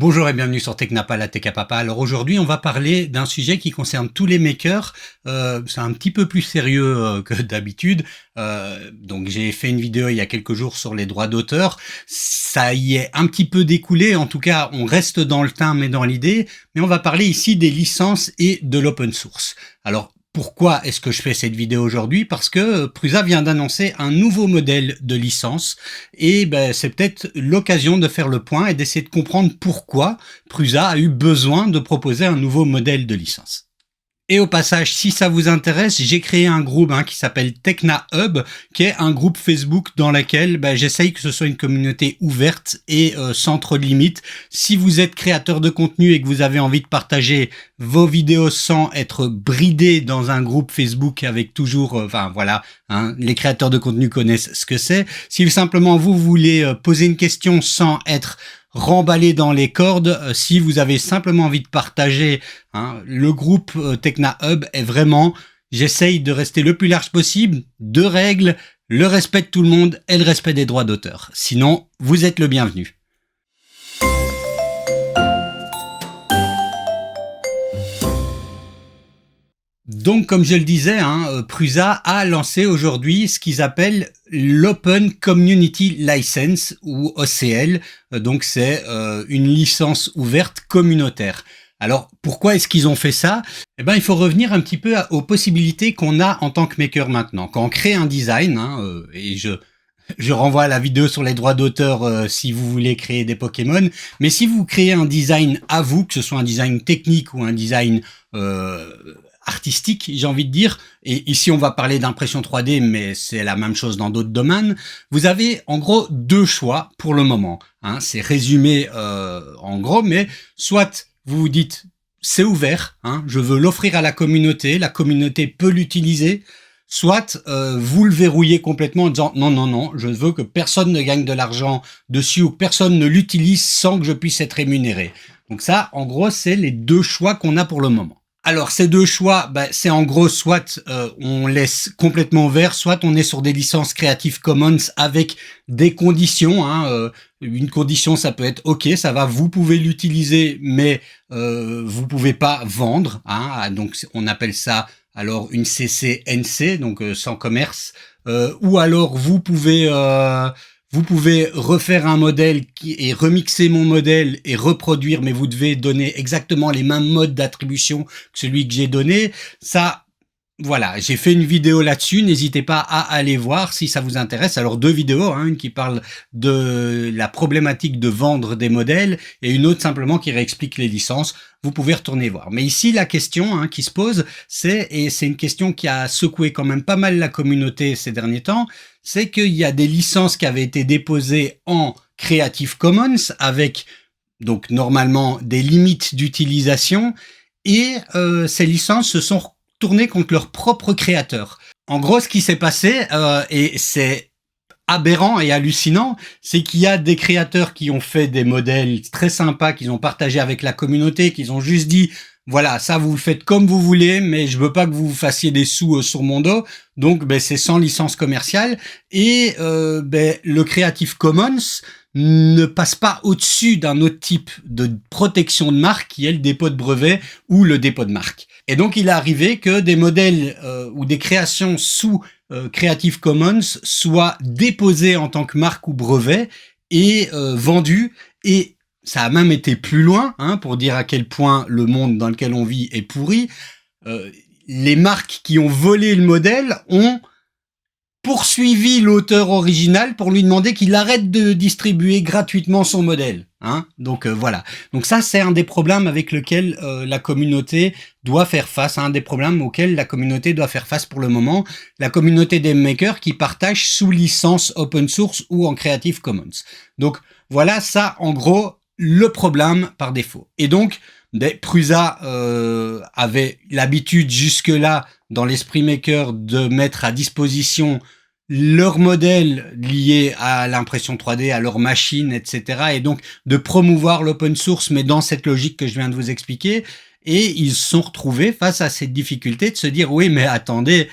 Bonjour et bienvenue sur Technapa, la Tech à Papa. Alors aujourd'hui, on va parler d'un sujet qui concerne tous les makers. C'est un petit peu plus sérieux que d'habitude. Donc j'ai fait une vidéo il y a quelques jours sur les droits d'auteur. Ça y est un petit peu découlé. En tout cas, on reste dans le thème et dans l'idée. Mais on va parler ici des licences et de l'open source. Alors, pourquoi est-ce que je fais cette vidéo aujourd'hui? Parce que Prusa vient d'annoncer un nouveau modèle de licence et c'est peut-être l'occasion de faire le point et d'essayer de comprendre pourquoi Prusa a eu besoin de proposer un nouveau modèle de licence. Et au passage, si ça vous intéresse, j'ai créé un groupe qui s'appelle Techna Hub, qui est un groupe Facebook dans lequel j'essaye que ce soit une communauté ouverte et sans trop de limites. Si vous êtes créateur de contenu et que vous avez envie de partager vos vidéos sans être bridé dans un groupe Facebook avec toujours, les créateurs de contenu connaissent ce que c'est. Si simplement vous voulez poser une question sans être remballé dans les cordes, si vous avez simplement envie de partager, le groupe Techna Hub est vraiment, j'essaye de rester le plus large possible, deux règles, le respect de tout le monde et le respect des droits d'auteur. Sinon, vous êtes le bienvenu. Donc, comme je le disais, Prusa a lancé aujourd'hui ce qu'ils appellent l'Open Community License, ou OCL. Donc, c'est une licence ouverte communautaire. Alors, pourquoi est-ce qu'ils ont fait ça? Il faut revenir un petit peu aux possibilités qu'on a en tant que maker maintenant. Quand on crée un design, et je renvoie à la vidéo sur les droits d'auteur si vous voulez créer des Pokémon. Mais si vous créez un design à vous, que ce soit un design technique ou un design artistique, j'ai envie de dire, et ici on va parler d'impression 3D, mais c'est la même chose dans d'autres domaines, vous avez en gros deux choix pour le moment. C'est résumé en gros, mais soit vous vous dites c'est ouvert, je veux l'offrir à la communauté peut l'utiliser, soit vous le verrouillez complètement en disant non, je veux que personne ne gagne de l'argent dessus ou que personne ne l'utilise sans que je puisse être rémunéré. Donc ça, en gros, c'est les deux choix qu'on a pour le moment. Alors ces deux choix, c'est en gros soit on laisse complètement ouvert, soit on est sur des licences Creative Commons avec des conditions. Une condition, ça peut être ok, ça va, vous pouvez l'utiliser, mais vous pouvez pas vendre. Donc on appelle ça alors une CC/NC, donc sans commerce, ou alors vous pouvez refaire un modèle et remixer mon modèle et reproduire, mais vous devez donner exactement les mêmes modes d'attribution que celui que j'ai donné. Ça, voilà, j'ai fait une vidéo là-dessus, n'hésitez pas à aller voir si ça vous intéresse. Alors deux vidéos, une qui parle de la problématique de vendre des modèles et une autre simplement qui réexplique les licences. Vous pouvez retourner voir. Mais ici, la question qui se pose, et c'est une question qui a secoué quand même pas mal la communauté ces derniers temps, c'est qu'il y a des licences qui avaient été déposées en Creative Commons avec donc normalement des limites d'utilisation et ces licences se sont tournées contre leurs propres créateurs. En gros, ce qui s'est passé, et c'est aberrant et hallucinant, c'est qu'il y a des créateurs qui ont fait des modèles très sympas, qu'ils ont partagé avec la communauté, qu'ils ont juste dit voilà, ça vous le faites comme vous voulez, mais je veux pas que vous fassiez des sous sur mon dos. Donc, c'est sans licence commerciale. Et le Creative Commons ne passe pas au-dessus d'un autre type de protection de marque qui est le dépôt de brevet ou le dépôt de marque. Et donc, il est arrivé que des modèles ou des créations sous Creative Commons soient déposées en tant que marque ou brevet et vendues. Et ça a même été plus loin, pour dire à quel point le monde dans lequel on vit est pourri. Les marques qui ont volé le modèle ont poursuivi l'auteur original pour lui demander qu'il arrête de distribuer gratuitement son modèle. Donc voilà. Donc ça, c'est un des problèmes avec lequel la communauté doit faire face, un des problèmes auxquels la communauté doit faire face pour le moment. La communauté des makers qui partagent sous licence open source ou en Creative Commons. Donc voilà, ça en gros, le problème par défaut. Et donc, Prusa avait l'habitude jusque-là, dans l'esprit maker, de mettre à disposition leurs modèles liés à l'impression 3D, à leur machine, etc. Et donc de promouvoir l'open source, mais dans cette logique que je viens de vous expliquer. Et ils se sont retrouvés face à cette difficulté de se dire oui mais attendez,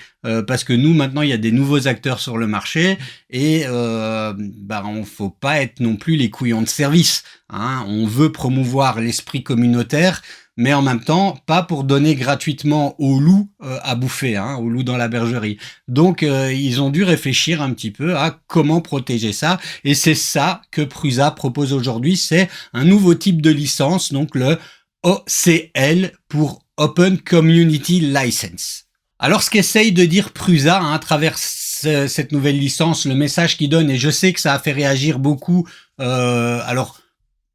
parce que nous maintenant il y a des nouveaux acteurs sur le marché et on faut pas être non plus les couillons de service, hein. On veut promouvoir l'esprit communautaire, mais en même temps pas pour donner gratuitement aux loups à bouffer, hein, aux loups dans la bergerie. Donc ils ont dû réfléchir un petit peu à comment protéger ça, et c'est ça que Prusa propose aujourd'hui. C'est un nouveau type de licence, donc le OCL pour Open Community License. Alors ce qu'essaye de dire Prusa, hein, à travers cette nouvelle licence, le message qu'il donne, et je sais que ça a fait réagir beaucoup, alors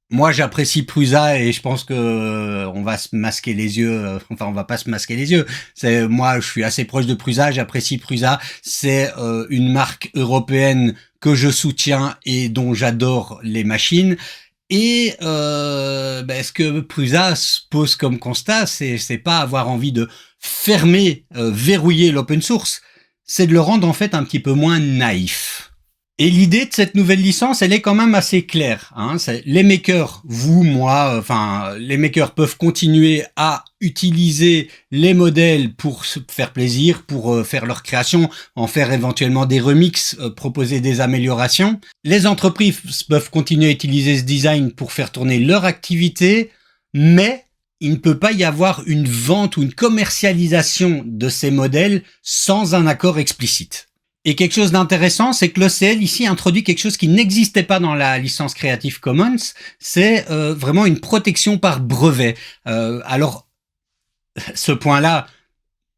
moi j'apprécie Prusa et je pense que on va se masquer les yeux, enfin on va pas se masquer les yeux, moi je suis assez proche de Prusa, j'apprécie Prusa, c'est une marque européenne que je soutiens et dont j'adore les machines. Et ce que Prusa se pose comme constat, c'est pas avoir envie de fermer, verrouiller l'open source, c'est de le rendre en fait un petit peu moins naïf. Et l'idée de cette nouvelle licence, elle est quand même assez claire, hein. Les makers, vous, moi, les makers peuvent continuer à utiliser les modèles pour se faire plaisir, pour faire leur création, en faire éventuellement des remixes, proposer des améliorations. Les entreprises peuvent continuer à utiliser ce design pour faire tourner leur activité, mais il ne peut pas y avoir une vente ou une commercialisation de ces modèles sans un accord explicite. Et quelque chose d'intéressant, c'est que l'OCL ici introduit quelque chose qui n'existait pas dans la licence Creative Commons, c'est vraiment une protection par brevet. Alors, ce point-là,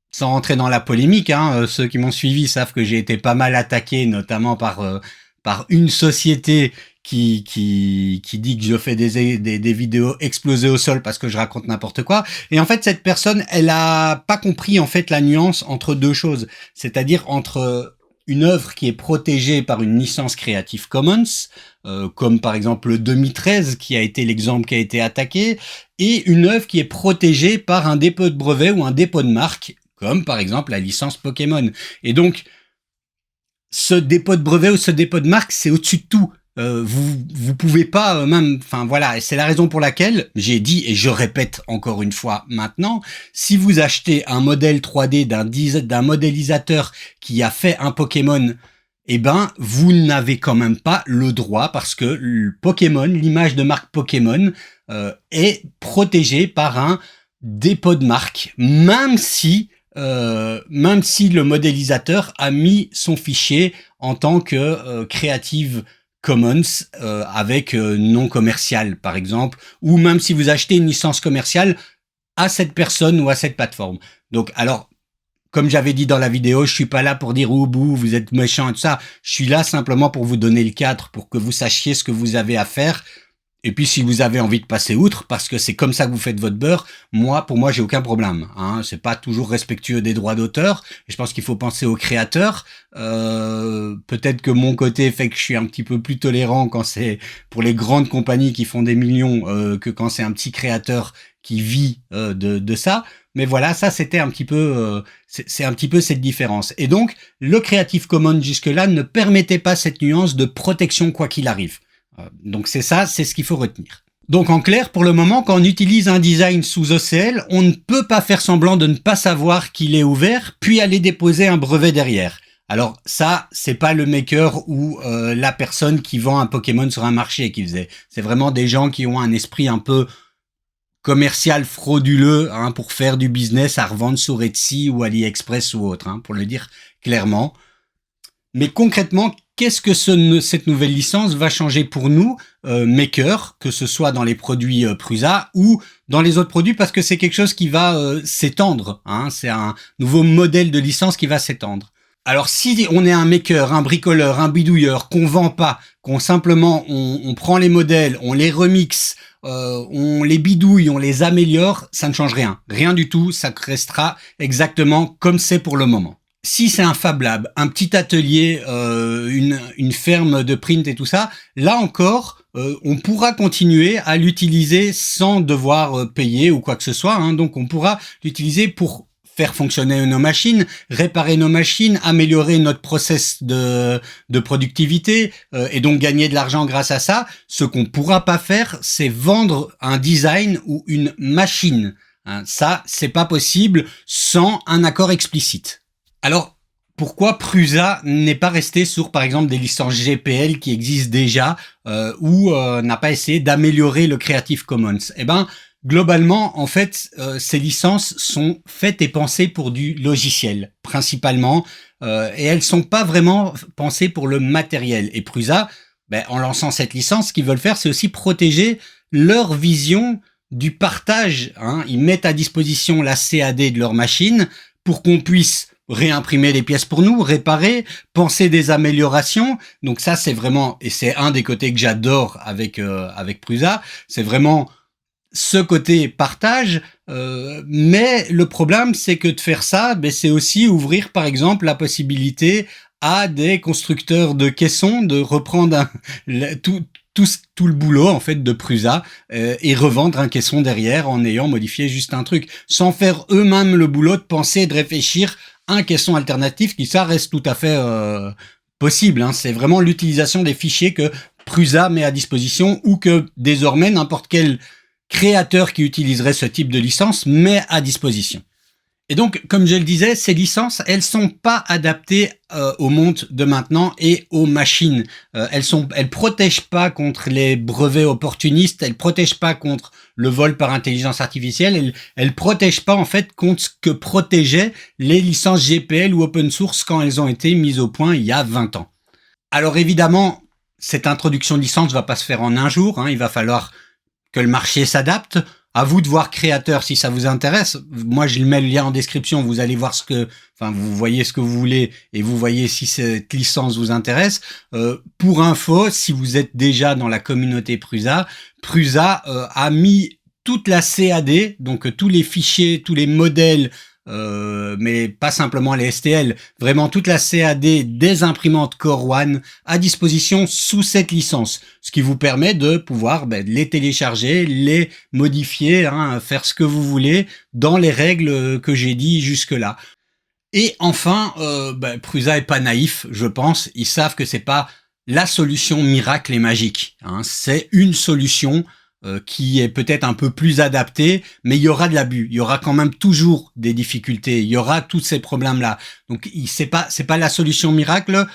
sans rentrer dans la polémique, hein, ceux qui m'ont suivi savent que j'ai été pas mal attaqué, notamment par une société qui dit que je fais des vidéos explosées au sol parce que je raconte n'importe quoi. Et en fait, cette personne, elle a pas compris en fait la nuance entre deux choses, c'est-à-dire entre une œuvre qui est protégée par une licence Creative Commons, comme par exemple le 2013 qui a été l'exemple qui a été attaqué, et une œuvre qui est protégée par un dépôt de brevet ou un dépôt de marque, comme par exemple la licence Pokémon. Et donc, ce dépôt de brevet ou ce dépôt de marque, c'est au-dessus de tout. Vous pouvez pas et c'est la raison pour laquelle j'ai dit, et je répète encore une fois maintenant, si vous achetez un modèle 3D d'un modélisateur qui a fait un Pokémon, vous n'avez quand même pas le droit, parce que le Pokémon, l'image de marque Pokémon, est protégée par un dépôt de marque, même si le modélisateur a mis son fichier en tant que Creative Commons avec non commercial par exemple, ou même si vous achetez une licence commerciale à cette personne ou à cette plateforme. Donc alors, comme j'avais dit dans la vidéo, je suis pas là pour dire oh bouh, vous êtes méchant et tout ça, je suis là simplement pour vous donner le cadre, pour que vous sachiez ce que vous avez à faire. Et puis si vous avez envie de passer outre, parce que c'est comme ça que vous faites votre beurre, pour moi j'ai aucun problème, hein. C'est pas toujours respectueux des droits d'auteur, et je pense qu'il faut penser aux créateurs. Peut-être que mon côté fait que je suis un petit peu plus tolérant quand c'est pour les grandes compagnies qui font des millions, que quand c'est un petit créateur qui vit de ça. Mais voilà, ça c'était un petit peu, c'est un petit peu cette différence. Et donc le Creative Commons jusque-là ne permettait pas cette nuance de protection quoi qu'il arrive. Donc c'est ce qu'il faut retenir. Donc en clair, pour le moment, quand on utilise un design sous OCL, on ne peut pas faire semblant de ne pas savoir qu'il est ouvert, puis aller déposer un brevet derrière. Alors ça, c'est pas le maker ou la personne qui vend un Pokémon sur un marché qui faisait. C'est vraiment des gens qui ont un esprit un peu commercial frauduleux, hein, pour faire du business à revendre sur Etsy ou AliExpress ou autre, hein, pour le dire clairement. Mais concrètement, qu'est-ce que cette nouvelle licence va changer pour nous, makers, que ce soit dans les produits Prusa ou dans les autres produits, parce que c'est quelque chose qui va s'étendre, hein, c'est un nouveau modèle de licence qui va s'étendre. Alors si on est un maker, un bricoleur, un bidouilleur, qu'on vend pas, qu'on simplement on prend les modèles, on les remixe, on les bidouille, on les améliore, ça ne change rien. Rien du tout, ça restera exactement comme c'est pour le moment. Si c'est un Fab Lab, un petit atelier, une ferme de print et tout ça, là encore, on pourra continuer à l'utiliser sans devoir payer ou quoi que ce soit, hein. Donc on pourra l'utiliser pour faire fonctionner nos machines, réparer nos machines, améliorer notre process de productivité, et donc gagner de l'argent grâce à ça. Ce qu'on pourra pas faire, c'est vendre un design ou une machine Hein. Ça, c'est pas possible sans un accord explicite. Alors, pourquoi Prusa n'est pas resté sur, par exemple, des licences GPL qui existent déjà ou n'a pas essayé d'améliorer le Creative Commons? Eh ben, globalement, en fait, ces licences sont faites et pensées pour du logiciel, principalement, et elles sont pas vraiment pensées pour le matériel. Et Prusa, ben, en lançant cette licence, ce qu'ils veulent faire, c'est aussi protéger leur vision du partage. Hein. Ils mettent à disposition la CAD de leur machine pour qu'on puisse réimprimer les pièces pour nous, réparer, penser des améliorations. Donc ça, c'est vraiment, et c'est un des côtés que j'adore avec Prusa, c'est vraiment ce côté partage. Mais le problème, c'est que de faire ça, ben, c'est aussi ouvrir, par exemple, la possibilité à des constructeurs de caissons de reprendre tout le boulot en fait de Prusa et revendre un caisson derrière en ayant modifié juste un truc, sans faire eux-mêmes le boulot de penser et de réfléchir un caisson alternatif qui ça reste tout à fait possible. Hein. C'est vraiment l'utilisation des fichiers que Prusa met à disposition ou que désormais n'importe quel créateur qui utiliserait ce type de licence met à disposition. Et donc, comme je le disais, ces licences, elles sont pas adaptées au monde de maintenant et aux machines. Elles protègent pas contre les brevets opportunistes, elles protègent pas contre le vol par intelligence artificielle, elles protègent pas en fait contre ce que protégeaient les licences GPL ou open source quand elles ont été mises au point il y a 20 ans. Alors évidemment, cette introduction de licence va pas se faire en un jour, hein, il va falloir que le marché s'adapte. À vous de voir créateur si ça vous intéresse. Moi, je mets le lien en description. Vous allez voir vous voyez ce que vous voulez et vous voyez si cette licence vous intéresse. Pour info, si vous êtes déjà dans la communauté Prusa, Prusa a mis toute la CAD, donc tous les fichiers, tous les modèles, mais pas simplement les STL, vraiment toute la CAD des imprimantes Core One à disposition sous cette licence, ce qui vous permet de pouvoir les télécharger, les modifier, hein, faire ce que vous voulez dans les règles que j'ai dit jusque-là. Et enfin, Prusa est pas naïf, je pense. Ils savent que c'est pas la solution miracle et magique. Hein. C'est une solution qui est peut-être un peu plus adapté, mais il y aura de l'abus, il y aura quand même toujours des difficultés, il y aura tous ces problèmes-là. Donc c'est pas la solution miracle,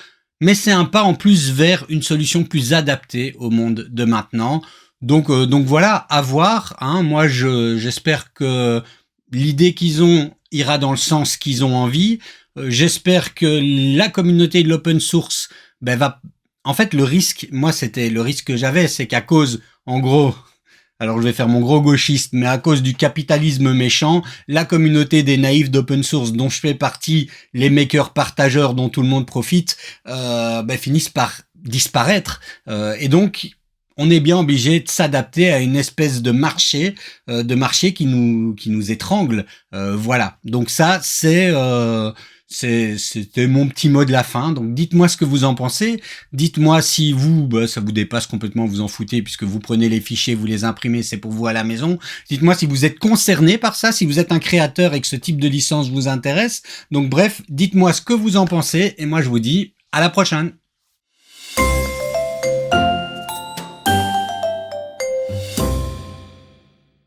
mais c'est un pas en plus vers une solution plus adaptée au monde de maintenant. Donc voilà, à voir. Hein. Moi, j'espère que l'idée qu'ils ont ira dans le sens qu'ils ont envie. J'espère que la communauté de l'open source va. En fait, le risque, moi, c'était le risque que j'avais, c'est qu'à cause, en gros. Alors je vais faire mon gros gauchiste, mais à cause du capitalisme méchant, la communauté des naïfs d'open source dont je fais partie, les makers partageurs dont tout le monde profite, finissent par disparaître. Et donc, on est bien obligé de s'adapter à une espèce de marché qui nous étrangle. Voilà. Donc ça, c'était mon petit mot de la fin. Donc dites-moi ce que vous en pensez. Dites-moi si vous, ça vous dépasse complètement, vous en foutez puisque vous prenez les fichiers, vous les imprimez, c'est pour vous à la maison. Dites-moi si vous êtes concerné par ça, si vous êtes un créateur et que ce type de licence vous intéresse. Donc bref, dites-moi ce que vous en pensez et moi je vous dis à la prochaine.